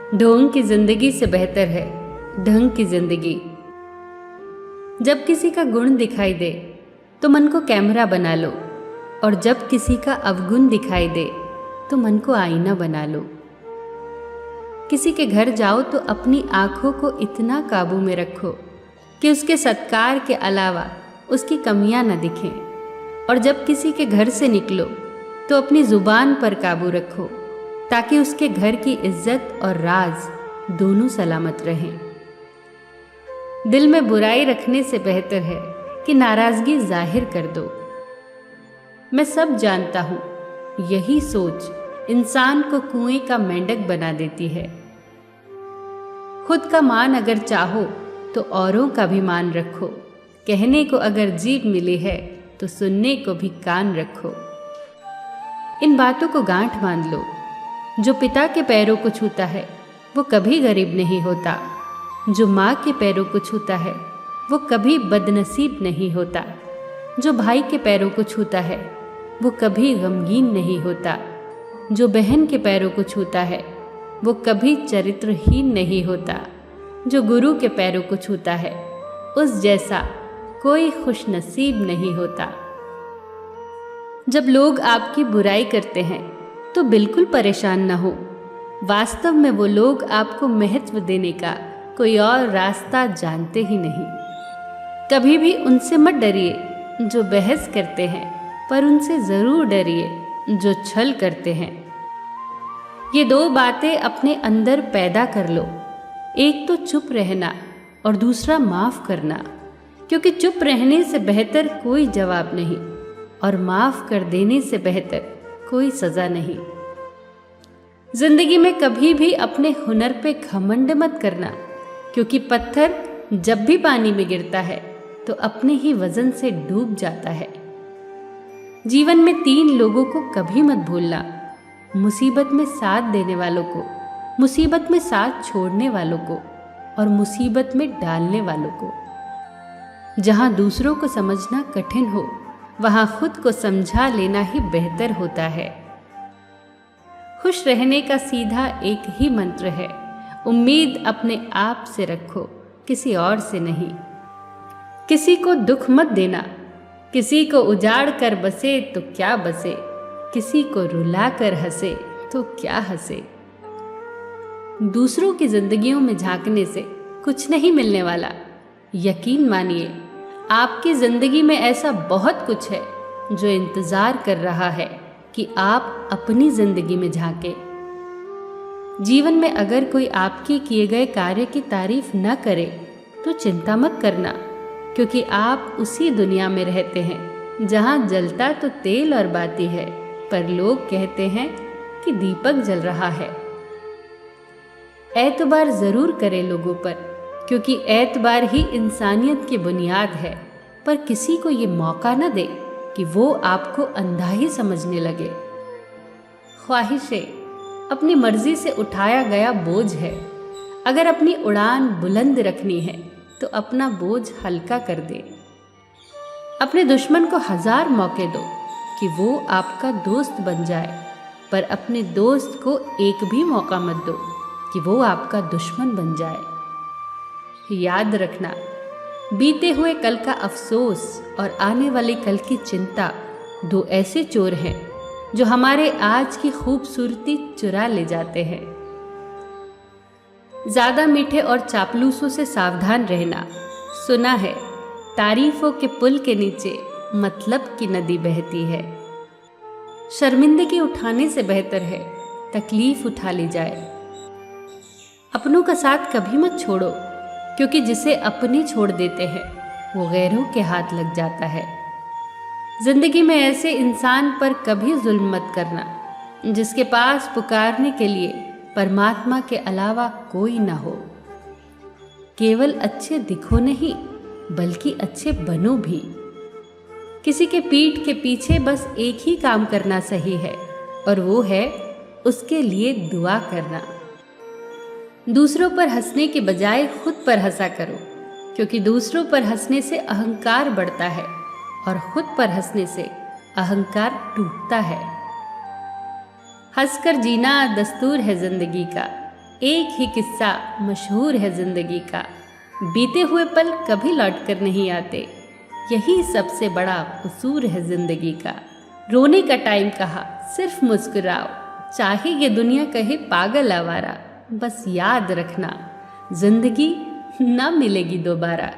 ढोंग की जिंदगी से बेहतर है ढंग की जिंदगी। जब किसी का गुण दिखाई दे तो मन को कैमरा बना लो, और जब किसी का अवगुण दिखाई दे तो मन को आईना बना लो। किसी के घर जाओ तो अपनी आंखों को इतना काबू में रखो कि उसके सत्कार के अलावा उसकी कमियां न दिखें, और जब किसी के घर से निकलो तो अपनी जुबान पर काबू रखो ताकि उसके घर की इज्जत और राज दोनों सलामत रहें। दिल में बुराई रखने से बेहतर है कि नाराजगी जाहिर कर दो। मैं सब जानता हूँ, यही सोच इंसान को कुएं का मेंढक बना देती है। खुद का मान अगर चाहो तो औरों का भी मान रखो। कहने को अगर जीभ मिली है तो सुनने को भी कान रखो। इन बातों को गांठ बांध लो। जो पिता के पैरों को छूता है वो कभी गरीब नहीं होता। जो माँ के पैरों को छूता है वो कभी बदनसीब नहीं होता। जो भाई के पैरों को छूता है वो कभी गमगीन नहीं होता। जो बहन के पैरों को छूता है वो कभी चरित्रहीन नहीं होता। जो गुरु के पैरों को छूता है उस जैसा कोई खुशनसीब नहीं होता। जब लोग आपकी बुराई करते हैं तो बिल्कुल परेशान न हो। वास्तव में वो लोग आपको महत्व देने का कोई और रास्ता जानते ही नहीं। कभी भी उनसे मत डरिए जो बहस करते हैं, पर उनसे ज़रूर डरिए जो छल करते हैं। ये दो बातें अपने अंदर पैदा कर लो। एक तो चुप रहना और दूसरा माफ़ करना, क्योंकि चुप रहने से बेहतर कोई जवाब नहीं और माफ़ कर देने से बेहतर कोई सज़ा नहीं। जिंदगी में कभी भी अपने हुनर पे घमंड मत करना, क्योंकि पत्थर जब भी पानी में गिरता है तो अपने ही वजन से डूब जाता है। जीवन में 3 लोगों को कभी मत भूलना: मुसीबत में साथ देने वालों को, मुसीबत में साथ छोड़ने वालों को और मुसीबत में डालने वालों को। जहाँ दूसरों को समझना कठिन हो वहाँ खुद को समझा लेना ही बेहतर होता है। खुश रहने का सीधा एक ही मंत्र है: उम्मीद अपने आप से रखो, किसी और से नहीं। किसी को दुख मत देना। किसी को उजाड़ कर बसे तो क्या बसे, किसी को रुला कर हंसे तो क्या हंसे। दूसरों की जिंदगियों में झांकने से कुछ नहीं मिलने वाला। यकीन मानिए, आपकी जिंदगी में ऐसा बहुत कुछ है जो इंतजार कर रहा है कि आप अपनी जिंदगी में झांके। जीवन में अगर कोई आपके किए गए कार्य की तारीफ न करे तो चिंता मत करना, क्योंकि आप उसी दुनिया में रहते हैं जहां जलता तो तेल और बाती है, पर लोग कहते हैं कि दीपक जल रहा है। एतबार जरूर करें लोगों पर, क्योंकि एतबार ही इंसानियत की बुनियाद है, पर किसी को ये मौका न दे कि वो आपको अंधा ही समझने लगे। ख्वाहिशें अपनी मर्जी से उठाया गया बोझ है। अगर अपनी उड़ान बुलंद रखनी है तो अपना बोझ हल्का कर दे। अपने दुश्मन को 1000 मौके दो कि वो आपका दोस्त बन जाए, पर अपने दोस्त को एक भी मौका मत दो कि वो आपका दुश्मन बन जाए। याद रखना, बीते हुए कल का अफसोस और आने वाले कल की चिंता 2 ऐसे चोर हैं जो हमारे आज की खूबसूरती चुरा ले जाते हैं। ज़्यादा मीठे और चापलूसों से सावधान रहना। सुना है तारीफों के पुल के नीचे मतलब की नदी बहती है। शर्मिंदगी उठाने से बेहतर है तकलीफ उठा ली जाए। अपनों का साथ कभी मत छोड़ो, क्योंकि जिसे अपने छोड़ देते हैं वो गैरों के हाथ लग जाता है। जिंदगी में ऐसे इंसान पर कभी जुल्म मत करना जिसके पास पुकारने के लिए परमात्मा के अलावा कोई ना हो। केवल अच्छे दिखो नहीं, बल्कि अच्छे बनो भी। किसी के पीठ के पीछे बस एक ही काम करना सही है, और वो है उसके लिए दुआ करना। दूसरों पर हंसने के बजाय खुद पर हंसा करो, क्योंकि दूसरों पर हंसने से अहंकार बढ़ता है और खुद पर हंसने से अहंकार टूटता है। हंसकर जीना दस्तूर है जिंदगी का, एक ही किस्सा मशहूर है जिंदगी का, बीते हुए पल कभी लौट कर नहीं आते, यही सबसे बड़ा कसूर है जिंदगी का। रोने का टाइम कहा सिर्फ मुस्कुराओ, चाहे ये दुनिया कहे पागल आवारा, बस याद रखना जिंदगी ना मिलेगी दोबारा।